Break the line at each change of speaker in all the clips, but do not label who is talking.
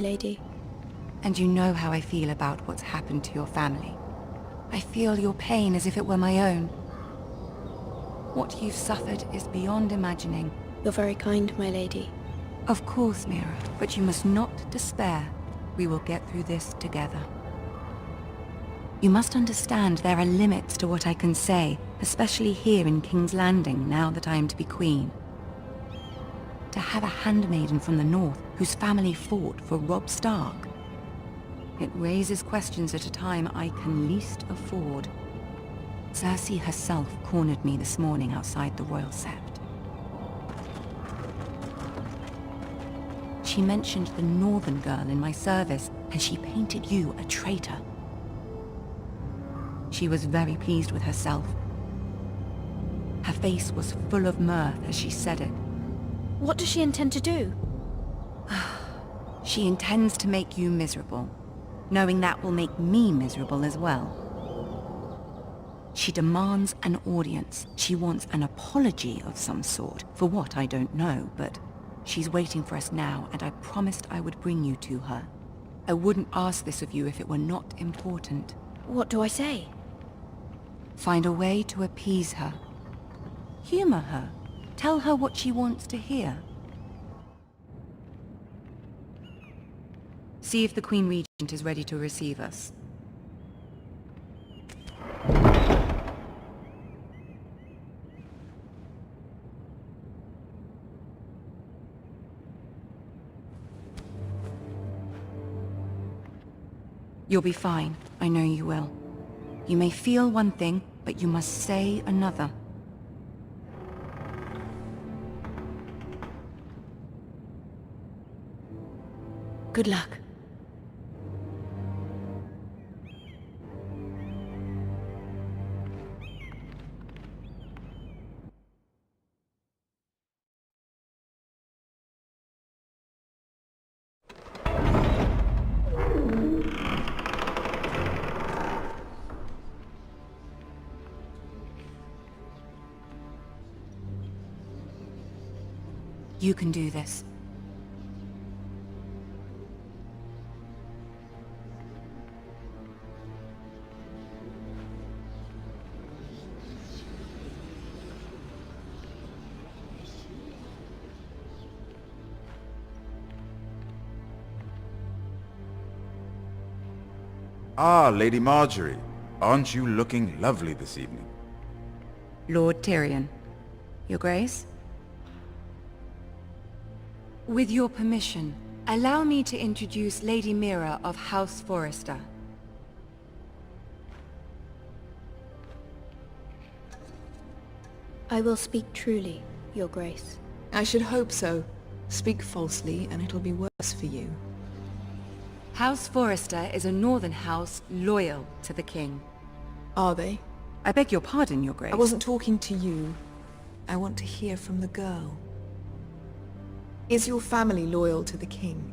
lady.
And you know how I feel about what's happened to your family. I feel your pain as if it were my own. What you've suffered is beyond imagining.
You're very kind, my lady.
Of course, Mira, but you must not despair. We will get through this together. You must understand there are limits to what I can say, especially here in King's Landing, now that I am to be queen. To have a handmaiden from the north whose family fought for Robb Stark. It raises questions at a time I can least afford. Cersei herself cornered me this morning outside the Royal Sept. She mentioned the northern girl in my service, and she painted you a traitor. She was very pleased with herself. Her face was full of mirth as she said it.
What does she intend to do?
She intends to make you miserable, knowing that will make me miserable as well. She demands an audience. She wants an apology of some sort, for what I don't know, but she's waiting for us now, and I promised I would bring you to her. I wouldn't ask this of you if it were not important.
What do I say?
Find a way to appease her. Humor her. Tell her what she wants to hear. See if the Queen Regent is ready to receive us. You'll be fine. I know you will. You may feel one thing, but you must say another. Good luck. You can do this.
Ah, Lady Marjorie. Aren't you looking lovely this evening?
Lord Tyrion. Your Grace? With your permission, allow me to introduce Lady Mira of House Forrester.
I will speak truly, Your Grace.
I should hope so. Speak falsely, and it'll be worse for you.
House Forrester is a northern house loyal to the king.
Are they?
I beg your pardon, Your Grace.
I wasn't talking to you. I want to hear from the girl. Is your family loyal to the king?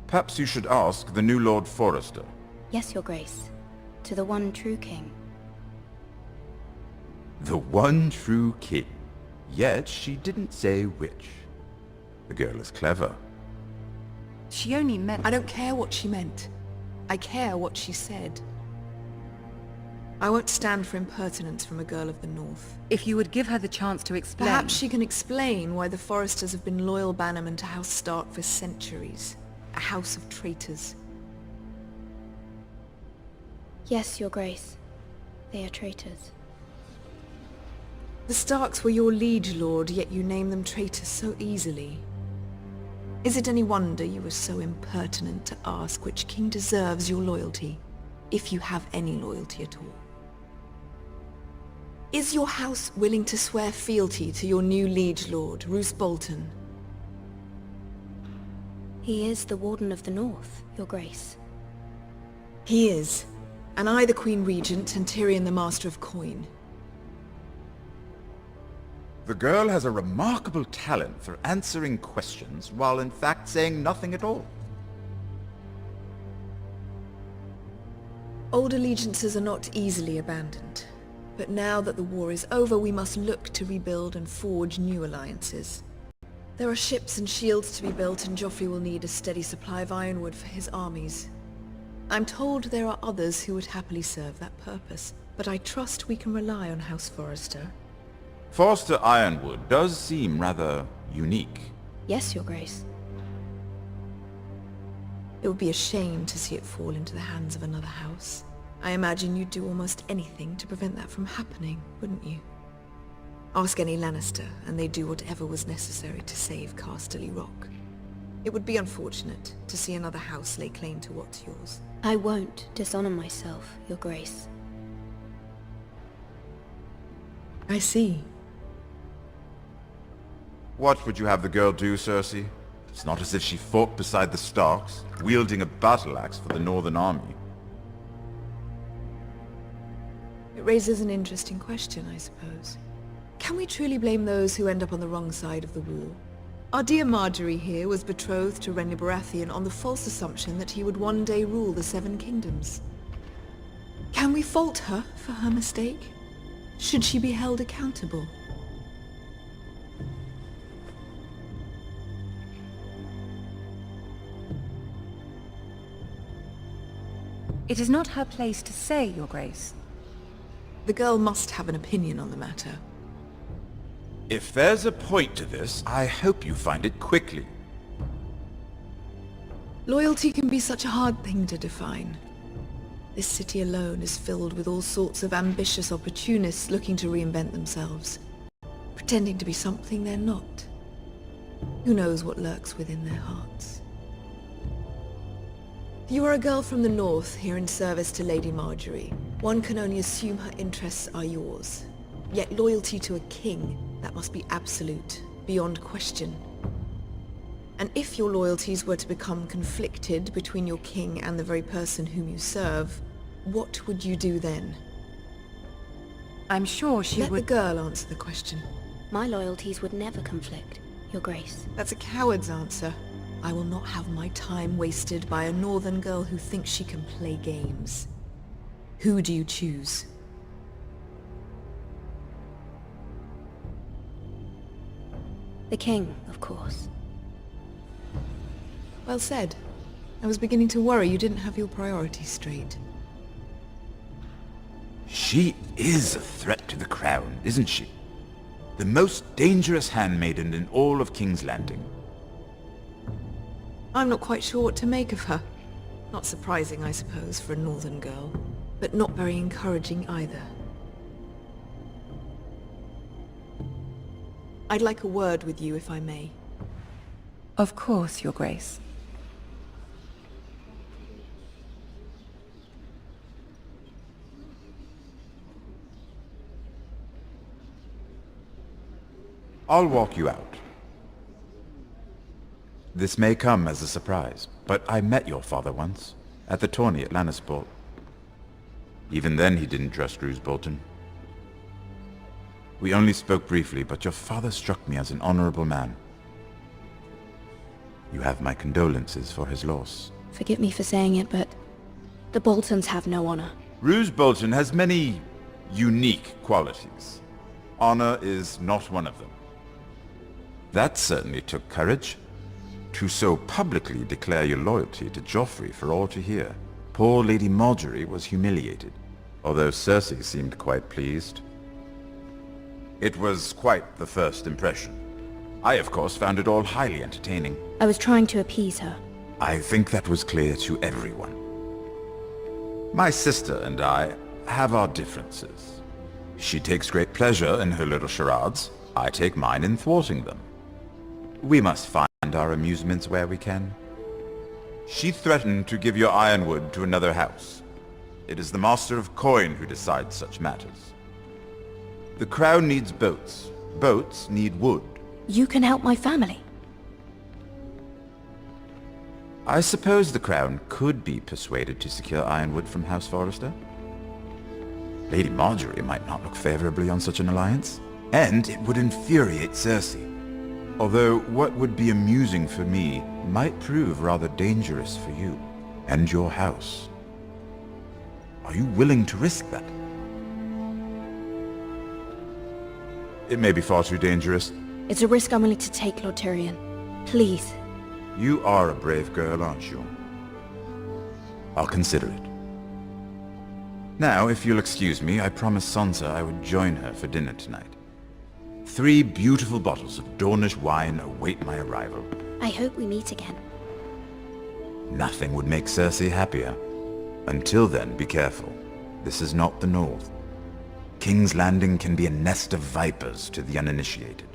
Perhaps you should ask the new Lord Forrester.
Yes, Your Grace. To the one true king.
The one true king. Yet she didn't say which. The girl is clever.
She only meant...
I don't care what she meant. I care what she said. I won't stand for impertinence from a girl of the North.
If you would give her the chance to explain...
Perhaps she can explain why the Forresters have been loyal bannermen to House Stark for centuries. A house of traitors.
Yes, Your Grace. They are traitors.
The Starks were your liege lord, yet you name them traitors so easily. Is it any wonder you were so impertinent to ask which king deserves your loyalty, if you have any loyalty at all? Is your house willing to swear fealty to your new liege lord, Roose Bolton?
He is the Warden of the North, Your Grace.
He is, and I the Queen Regent and Tyrion the Master of Coin.
The girl has a remarkable talent for answering questions while in fact saying nothing at all.
Old allegiances are not easily abandoned. But now that the war is over, we must look to rebuild and forge new alliances. There are ships and shields to be built, and Joffrey will need a steady supply of ironwood for his armies. I'm told there are others who would happily serve that purpose, but I trust we can rely on House Forrester.
Forrester ironwood does seem rather unique.
Yes, Your Grace.
It would be a shame to see it fall into the hands of another house. I imagine you'd do almost anything to prevent that from happening, wouldn't you? Ask any Lannister, and they'd do whatever was necessary to save Casterly Rock. It would be unfortunate to see another house lay claim to what's yours.
I won't dishonor myself, Your Grace.
I see.
What would you have the girl do, Cersei? It's not as if she fought beside the Starks, wielding a battle axe for the Northern Army.
It raises an interesting question, I suppose. Can we truly blame those who end up on the wrong side of the war? Our dear Marjorie here was betrothed to Renly Baratheon on the false assumption that he would one day rule the Seven Kingdoms. Can we fault her for her mistake? Should she be held accountable?
It is not her place to say, Your Grace.
The girl must have an opinion on the matter.
If there's a point to this, I hope you find it quickly.
Loyalty can be such a hard thing to define. This city alone is filled with all sorts of ambitious opportunists looking to reinvent themselves, pretending to be something they're not. Who knows what lurks within their hearts? You are a girl from the north, here in service to Lady Marjorie. One can only assume her interests are yours. Yet loyalty to a king, that must be absolute, beyond question. And if your loyalties were to become conflicted between your king and the very person whom you serve, what would you do then?
I'm sure she
Let
would...
the girl answer the question.
My loyalties would never conflict, Your Grace.
That's a coward's answer. I will not have my time wasted by a northern girl who thinks she can play games. Who do you choose?
The king, of course.
Well said. I was beginning to worry you didn't have your priorities straight.
She is a threat to the crown, isn't she? The most dangerous handmaiden in all of King's Landing.
I'm not quite sure what to make of her. Not surprising, I suppose, for a northern girl, but not very encouraging either. I'd like a word with you, if I may.
Of course, Your Grace.
I'll walk you out. This may come as a surprise, but I met your father once, at the tourney at Lannisport. Even then he didn't trust Roose Bolton. We only spoke briefly, but your father struck me as an honorable man. You have my condolences for his loss.
Forgive me for saying it, but the Boltons have no honor.
Roose Bolton has many unique qualities. Honor is not one of them. That certainly took courage. To so publicly declare your loyalty to Joffrey for all to hear. Poor Lady Marjorie was humiliated, although Cersei seemed quite pleased. It was quite the first impression. I, of course, found it all highly entertaining.
I was trying to appease her.
I think that was clear to everyone. My sister and I have our differences. She takes great pleasure in her little charades. I take mine in thwarting them. We must find our amusements where we can. She threatened to give your ironwood to another house. It is the Master of Coin who decides such matters. The crown needs boats. Boats need wood.
You can help my family.
I suppose the crown could be persuaded to secure ironwood from House Forrester. Lady Marjorie might not look favorably on such an alliance, and it would infuriate Cersei. Although what would be amusing for me might prove rather dangerous for you and your house. Are you willing to risk that? It may be far too dangerous,
It's a risk I'm willing to take, Lord Tyrion. Please.
You are a brave girl, aren't you? I'll consider it. Now, if you'll excuse me, I promised Sansa I would join her for dinner tonight. 3 beautiful bottles of Dornish wine await my arrival.
I hope we meet again.
Nothing would make Cersei happier. Until then, be careful. This is not the North. King's Landing can be a nest of vipers to the uninitiated.